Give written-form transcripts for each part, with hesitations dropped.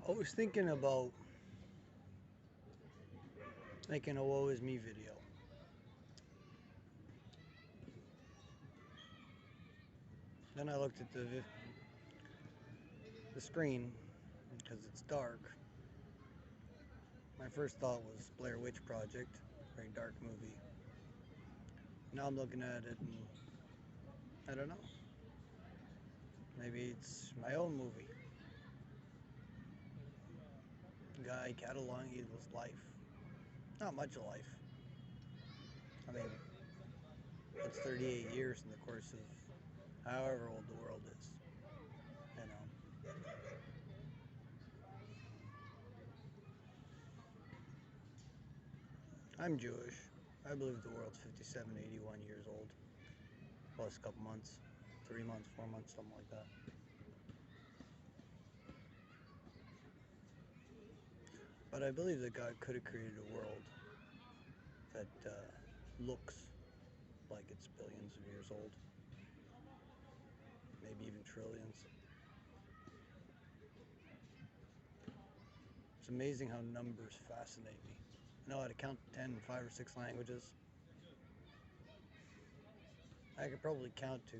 I was thinking about making a woe is me video. Then I looked at the screen because it's dark. My first thought was Blair Witch Project, very dark movie. Now I'm looking at it and I don't know. Maybe it's my own movie. Guy cataloging his life. Not much of life. I mean, it's 38 years in the course of however old the world is. You know. I'm Jewish. I believe the world's 57, 81 years old. Plus a couple months. 3 months, 4 months, something like that. But I believe that God could have created a world that looks like it's billions of years old. Maybe even trillions. It's amazing how numbers fascinate me. I know how to count 10 in 5 or 6 languages. I could probably count to...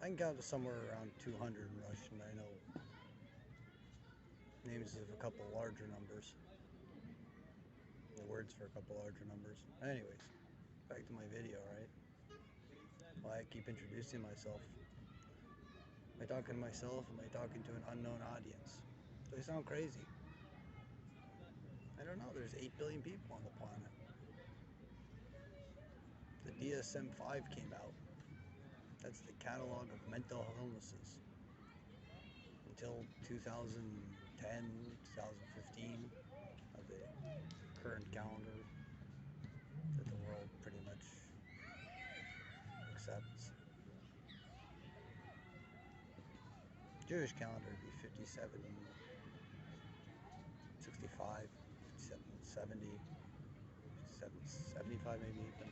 I can count to somewhere around 200 in Russian. I know names of a couple larger numbers. The words for a couple larger numbers. Anyways, back to my video, right? Why I keep introducing myself. Am I talking to myself? Am I talking to an unknown audience? Do I sound crazy? I don't know. There's 8 billion people on the planet. The DSM-5 came out. That's the catalog of mental illnesses. Until 2010, 2015 of the current calendar that the world pretty much accepts. Jewish calendar would be 57, 65, 57, 70, 75 maybe even.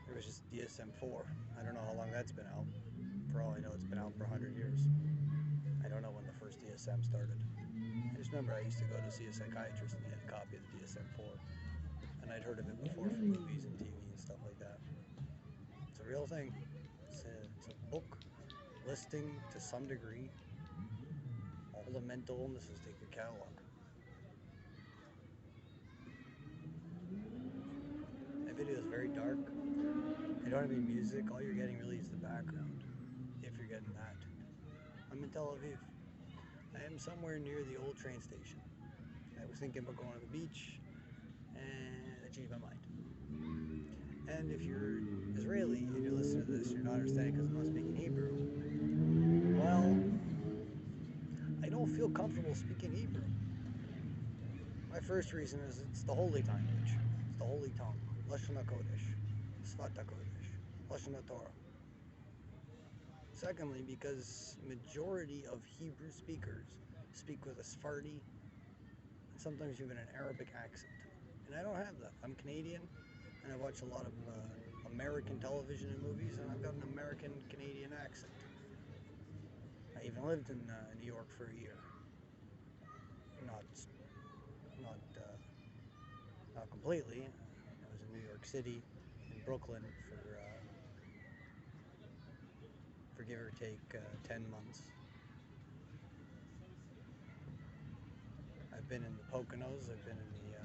There was just DSM-4. I don't know how long that's been out. For all I know, it's been out for 100 years. I don't know when the first DSM started. I just remember I used to go to see a psychiatrist and he had a copy of the DSM-4. And I'd heard of it before from movies and TV and stuff like that. It's a real thing. It's a book listing to some degree all the mental illnesses they could catalog. My video is very dark. I don't have any music. All you're getting really is the background, if you're getting that. I'm in Tel Aviv. I am somewhere near the old train station. I was thinking about going to the beach, and I changed my mind. And if you're Israeli and you're listening to this, you're not understanding because I'm not speaking Hebrew. Well, I don't feel comfortable speaking Hebrew. My first reason is it's the holy language. It's the holy tongue. Lashon HaKodesh. Sfat HaKodesh. Lashon HaTorah. Secondly, because majority of Hebrew speakers speak with a Sephardi and sometimes even an Arabic accent. And I don't have that. I'm Canadian and I watch a lot of American television and movies and I've got an American-Canadian accent. I even lived in New York for a year. Not completely. I was in New York City, in Brooklyn for give or take 10 months. I've been in the Poconos, I've been in the,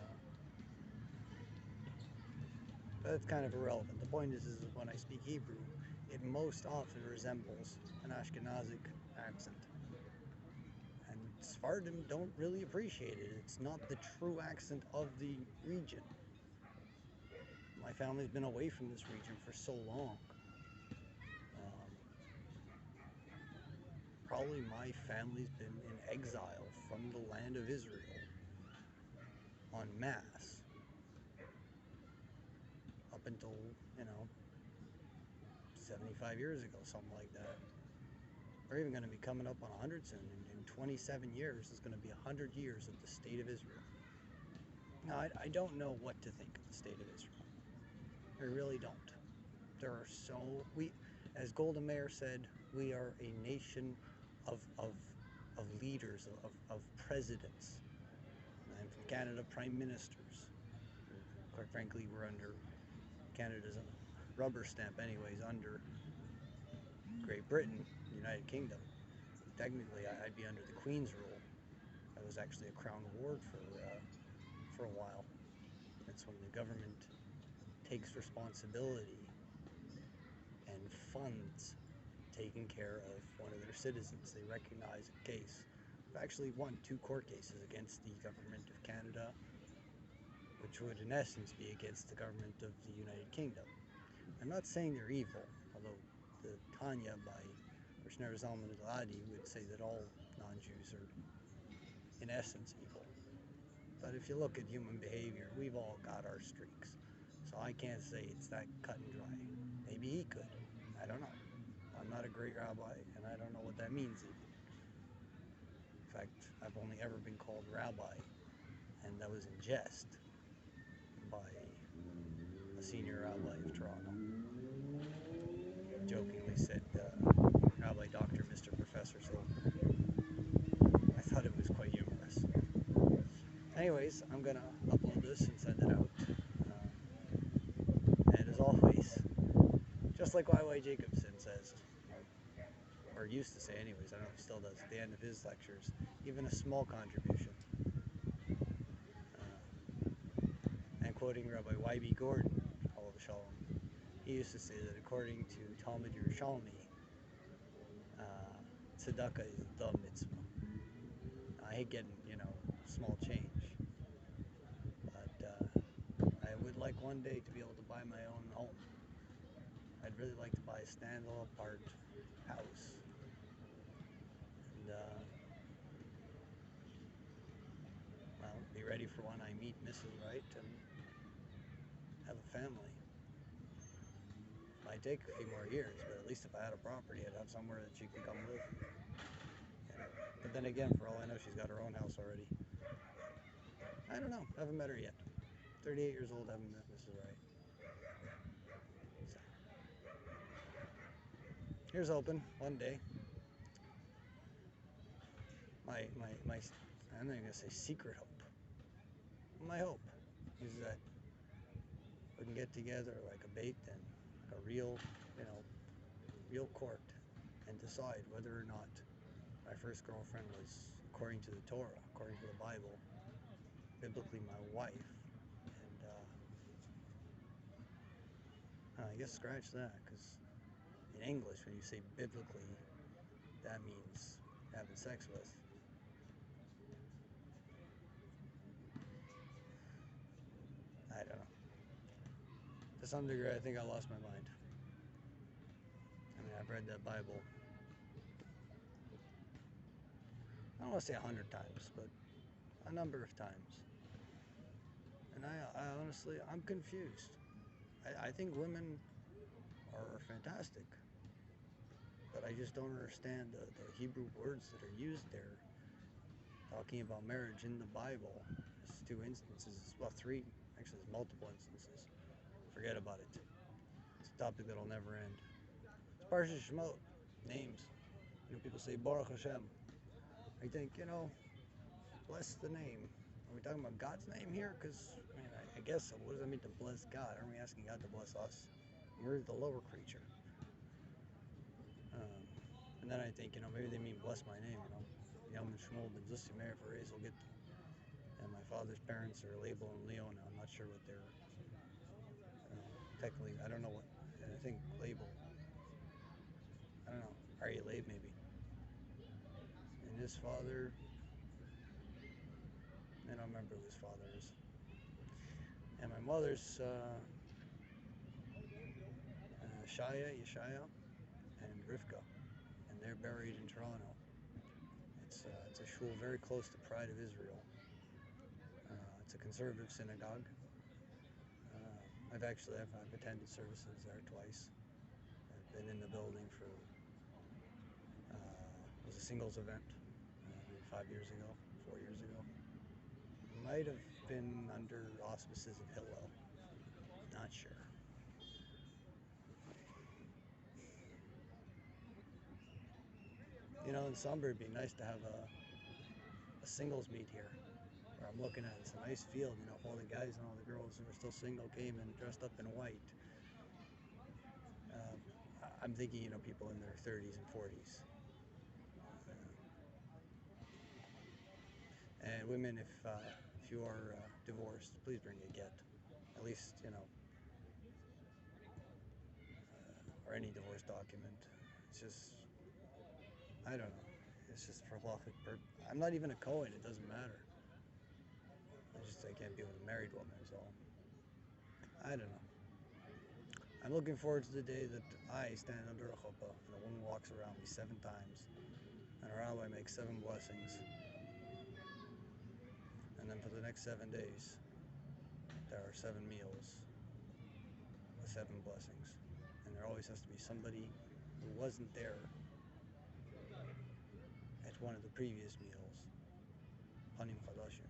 but that's kind of irrelevant. The point is when I speak Hebrew, it most often resembles an Ashkenazic accent. And Sephardim don't really appreciate it. It's not the true accent of the region. My family's been away from this region for so long. Probably my family's been in exile from the land of Israel en masse up until, 75 years ago, something like that. We're even going to be coming up on 100 soon. In 27 years, it's going to be 100 years of the State of Israel. Now, I don't know what to think of the State of Israel. I really don't. There are As Golda Meir said, we are a nation of leaders, of presidents. I'm from Canada, prime ministers. Quite frankly, we're under Canada's rubber stamp anyways, under Great Britain, United Kingdom. Technically, I'd be under the Queen's rule. I was actually a crown ward for a while. That's when the government takes responsibility and funds taking care of one of their citizens. They recognize a case. I've actually won 2 court cases against the government of Canada, which would in essence be against the government of the United Kingdom. I'm not saying they're evil, although the Tanya by Rishner Zalman al-Adi would say that all non-Jews are in essence evil. But if you look at human behavior, we've all got our streaks. So I can't say it's that cut and dry. Maybe he could. I don't know. I'm not a great rabbi, and I don't know what that means even. In fact, I've only ever been called rabbi, and that was in jest by a senior rabbi of Toronto. He jokingly said, Rabbi Dr. Mr. Professor Silver. I thought it was quite humorous. Anyways, I'm going to upload this and send it out. And as always, just like Y.Y. Jacobson says, or used to say anyways, I don't know if he still does, at the end of his lectures, even a small contribution. And quoting Rabbi Y.B. Gordon, Olav Shalom, he used to say that according to Talmud Yerushalmi, tzedakah is the mitzvah. I hate getting, small change, but I would like one day to be able to buy my own home. I'd really like to buy a standalone apart house. And, well, be ready for when I meet Mrs. Wright and have a family. Might take a few more years, but at least if I had a property, I'd have somewhere that she can come live. But then again, for all I know, she's got her own house already. I don't know. Haven't met her yet. 38 years old, haven't met Mrs. Wright. So, here's hoping one day. My I'm not even gonna say secret hope. My hope is that we can get together like a bait and like a real, real court and decide whether or not my first girlfriend was according to the Torah, according to the Bible, biblically my wife. And I guess scratch that, because in English, when you say biblically, that means having sex with. I don't know. To some degree, I think I lost my mind. I mean, I've read that Bible, I don't want to say 100 times, but a number of times. And I honestly, I'm confused. I think women are fantastic, but I just don't understand the Hebrew words that are used there, talking about marriage in the Bible. There's 2 instances, well 3, actually there's multiple instances. Forget about it. It's a topic that'll never end. It's Parsha Shemot, names. People say Baruch Hashem. I think, bless the name. Are we talking about God's name here? Because, I guess so. What does that mean to bless God? Aren't we asking God to bless us? We're the lower creature. And then I think, maybe they mean bless my name, Yom Shmuel ben Zussi Meir Fares will get. And my father's parents are Label and Leona. I'm not sure what they're, technically, I don't know what, I think Label, I don't know, Aryeh Leib maybe. And his father, I don't remember who his father is. And my mother's Yeshaya, and Rivka, and they're buried in Toronto. It's a shul very close to Pride of Israel. It's a conservative synagogue. I've attended services there twice. I've been in the building for, it was a singles event, maybe 5 years ago, 4 years ago. Might have been under auspices of Hillel, not sure. in summer it'd be nice to have a singles meet here. Where I'm looking at it's a nice field, if all the guys and all the girls who are still single came and dressed up in white. Um, I'm thinking, people in their 30s and 40s. And women, if you are divorced, please bring a get. At least, or any divorce document. It's just, I don't know. It's just for halachic purpose. I'm not even a Cohen. It doesn't matter. I can't be with a married woman, so I don't know. I'm looking forward to the day that I stand under a chuppah and a woman walks around me 7 times, and a rabbi makes 7 blessings, and then for the next 7 days, there are 7 meals with 7 blessings, and there always has to be somebody who wasn't there at one of the previous meals. Panim Chadashim.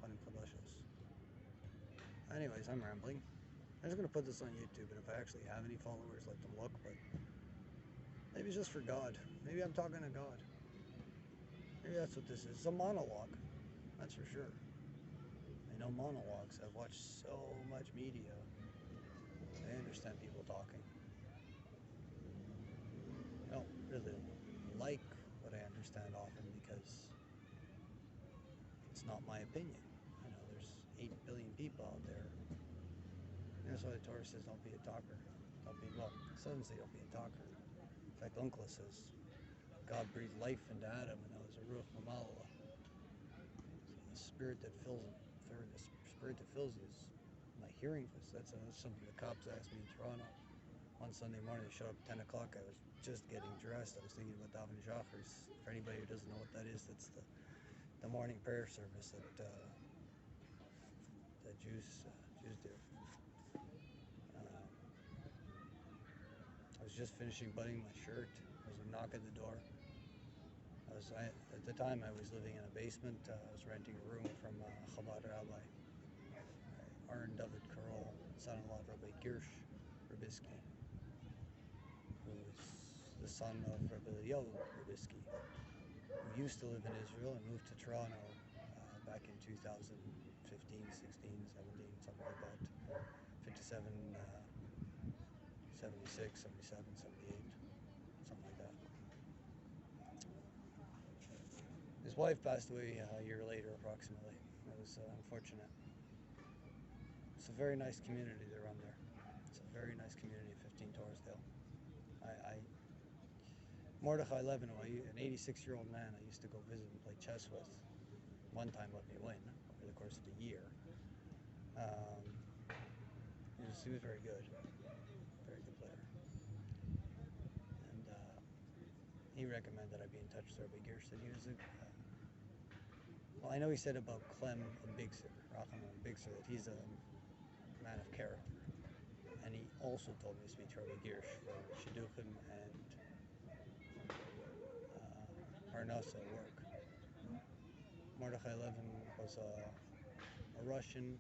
Panim Chadashos. Anyways, I'm rambling. I'm just going to put this on YouTube, and if I actually have any followers, let them look, but maybe it's just for God. Maybe I'm talking to God. Maybe that's what this is. It's a monologue, that's for sure. I know monologues. I've watched so much media. I understand people talking. I don't really like what I understand often because it's not my opinion. There's 8 billion people out there. That's why the Torah says don't be a talker. It doesn't say don't be a talker. In fact, Uncla says God breathed life into Adam and that was a ruach mamala. The spirit that fills him. The spirit that fills you is my hearing voice. That's something the cops asked me in Toronto. One Sunday morning, they showed up at 10 o'clock. I was just getting dressed. I was thinking about Davin Shachars. For anybody who doesn't know what that is, that's the morning prayer service that Jews do. I was just finishing buttoning my shirt. There was a knock at the door. At the time, I was living in a basement. I was renting a room from a Chabad rabbi, Aaron David Karol, son-in-law of Rabbi Gersh Rubisky, who was the son of Rabbi Yoel Rubisky, who used to live in Israel and moved to Toronto back in 2015, 16, 17, something like that. 57, 76, 77, 78, something like that. His wife passed away a year later, approximately. That was unfortunate. It's a very nice community they run there. It's a very nice community, 15 Torresdale. Mordechai Levinow, an 86-year-old man I used to go visit and play chess with. One time let me win over the course of a year. He was very good. Very good player. And he recommended I be in touch with Rabbi Gersh. That he was well, I know he said about Clem Bigser, Rachman Bigser, that he's a man of character. And he also told me to speak to Rabbi Gersh for Shidduchim and Parnassa work. Mordechai Levin was a Russian,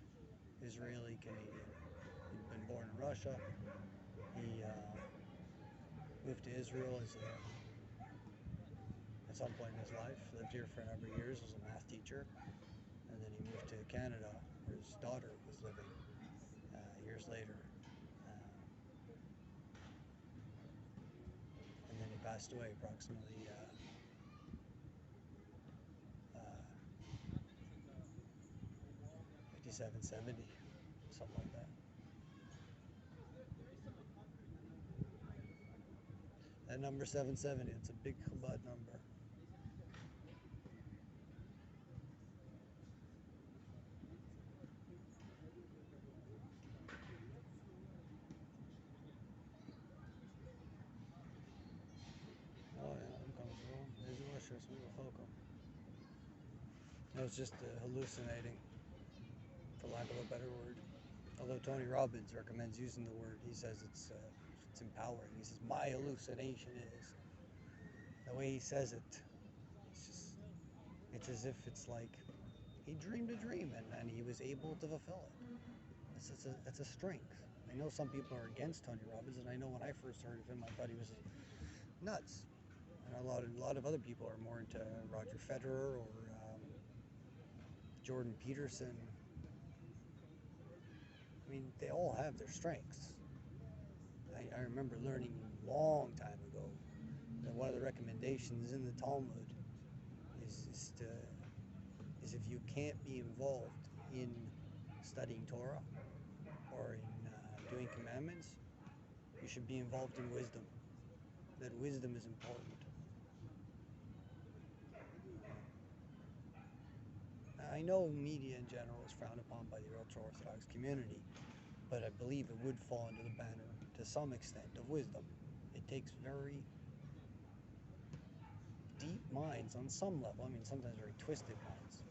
Israeli, Canadian. He'd been born in Russia. He moved to Israel at some point in his life, lived here for a number of years, was a math teacher, and then he moved to Canada where his daughter was living years later. And then he passed away approximately 57, 70, something like that. That number 770, it's a big Chabad number. Oh yeah, I'm comfortable. I was just hallucinating, for lack of a better word. Although Tony Robbins recommends using the word, he says it's empowering. He says, my hallucination is. The way he says it, it's as if it's like he dreamed a dream and he was able to fulfill it. It's a strength. I know some people are against Tony Robbins, and I know when I first heard of him, I thought he was nuts. And a lot of other people are more into Roger Federer or Jordan Peterson. I mean, they all have their strengths. I remember learning a long time ago that one of the recommendations in the Talmud is if you can't be involved in studying Torah or in doing commandments, you should be involved in wisdom. That wisdom is important. I know media in general is frowned upon by the ultra-Orthodox community, but I believe it would fall under the banner, to some extent, of wisdom. It takes very deep minds on some level. I mean, sometimes very twisted minds,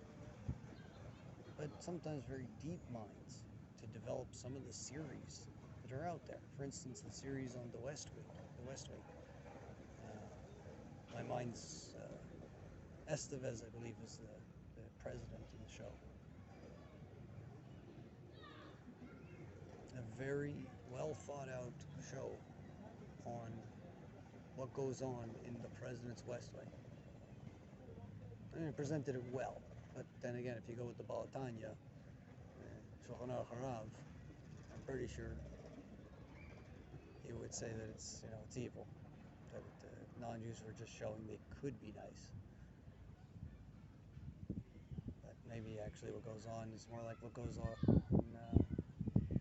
but sometimes very deep minds to develop some of the series that are out there. For instance, the series on The West Wing. My mind's Estevez, I believe, is the president in the show. A very well thought out show on what goes on in the president's West Wing. I mean, it presented it well, but then again, if you go with the Baal Tanya, Shulchan Aruch Harav, I'm pretty sure he would say that it's evil, that non-Jews were just showing they could be nice. But maybe actually what goes on is more like what goes on in,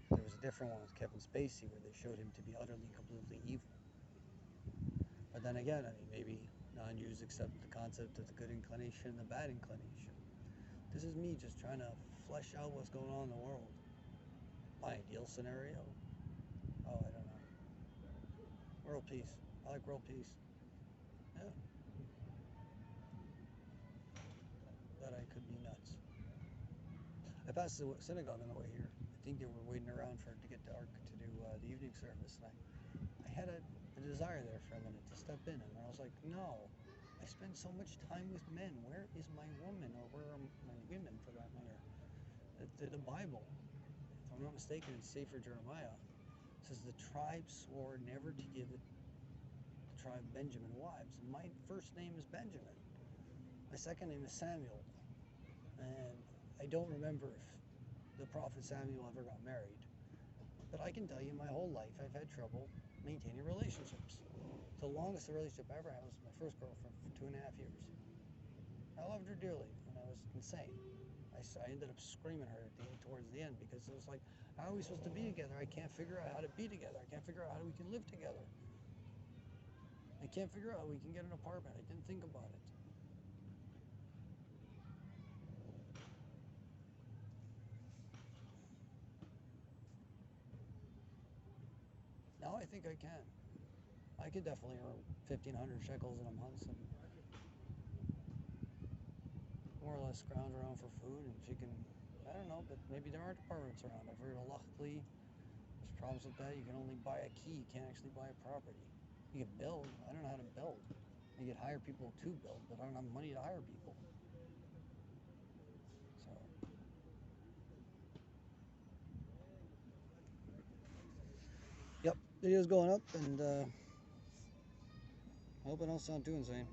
there was a different one with Kevin Spacey where they showed him to be utterly, completely evil. But then again, I mean, maybe non-Jews accept the concept of the good inclination and the bad inclination. This is me just trying to flesh out what's going on in the world. My ideal scenario? Oh, I don't know. World peace. I like world peace. Yeah. But I could be nuts. I passed the synagogue on the way here. I think they were waiting around for it to get dark to do the evening service. And I had a desire there for a minute to step in. And I was like, no. I spend so much time with men. Where is my woman? Or where are my women, for that matter? The Bible, if I'm not mistaken, in Sefer Jeremiah, says the tribe swore never to give the tribe Benjamin wives. My first name is Benjamin. My second name is Samuel. And I don't remember if the prophet Samuel ever got married. But I can tell you my whole life I've had trouble maintaining relationships. The longest relationship I ever had was my first girlfriend for 2.5 years. I loved her dearly, and I was insane. I ended up screaming at her towards the end because it was like, how are we supposed to be together? I can't figure out how to be together. I can't figure out how we can live together. I can't figure out how we can get an apartment. I didn't think about it. Now I think I can. I could definitely earn 1,500 shekels in a month and more or less scrounge around for food, and she can, I don't know, but maybe there aren't apartments around. I've heard luckily there's problems with that. You can only buy a key. You can't actually buy a property. You can build. I don't know how to build. You could hire people to build, but I don't have money to hire people. So, yep, video's going up, and I hope I don't sound too insane.